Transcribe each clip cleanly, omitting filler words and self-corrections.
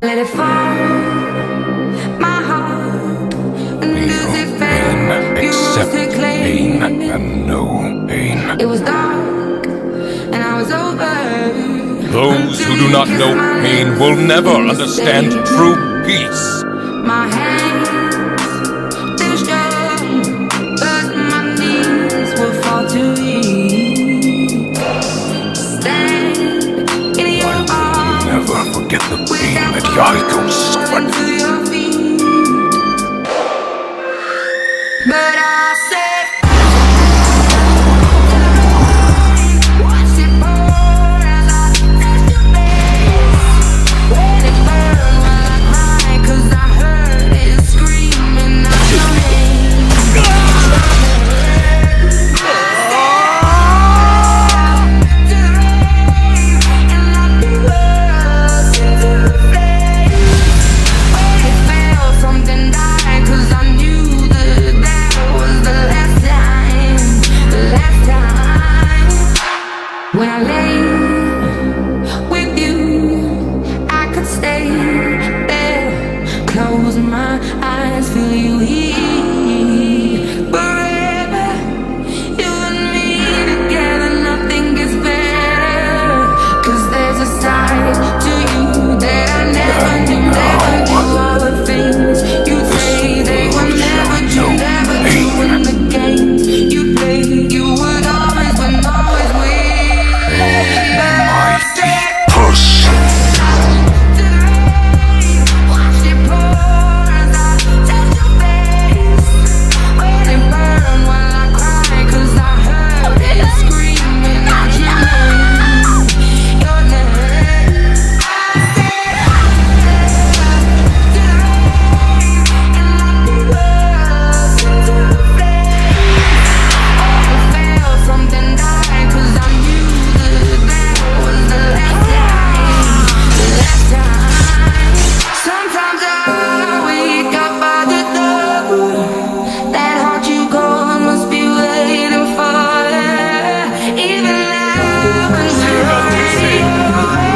Let it fall, my heart. Feel pain, accept pain, and no pain. It was dark, and I was over. Those who do not know pain will never understand true peace. My hands, they were strong, but my knees will fall to weak. Stand in your arms. Never forget the pain that Yaiko suffered. To your feet. But I said, watch it pour as I touch your face. Let it burn while I cry, 'cause I heard it screaming out your name. To the rain and lock the world into the flames. When it fell, something died, 'cause I knew that was the last time, the last time. When I lay with you, I could stay there, close my eyes, feel you here forever. You and me together, nothing gets better. 'Cause there's a side to you that I never knew, never knew. All the things you say, they were never true, never true. In the games you play, you would always win, always win. But I said, Push. to the rain, watch it pour as I touch your face. Let it burn while I cry, 'cause I heard it screaming out your name, your name. I said, to the rain and lock the world into the flames. When it fell, something died, 'cause I knew that was the last time, the last time. Sometimes I wake up by the door. That heart you called must be waiting for you. Even now when we're already over,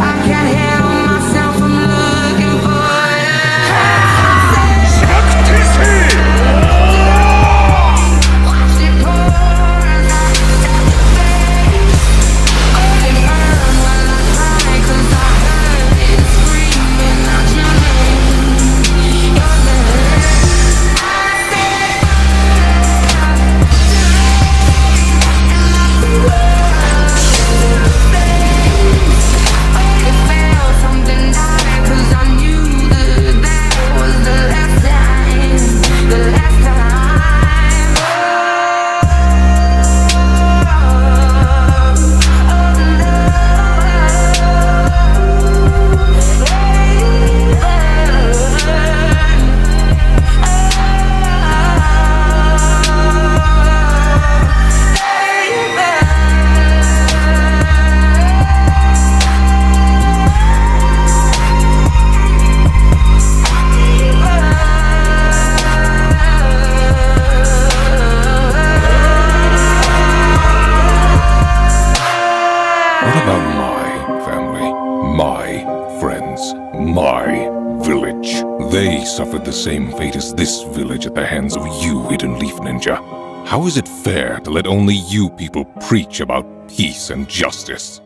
I can't help myself from looking for you. Watch it pour as I touch your face. Let it burn while I cry, 'cause I heard it screaming out your name, your name. I said, and lock the world into the flames. When it fell, something died, 'cause I knew that was the last time, the last time. What about my family, my friends, my village? They suffered the same fate as this village at the hands of you, Hidden Leaf Ninja. How is it fair to let only you people preach about peace and justice?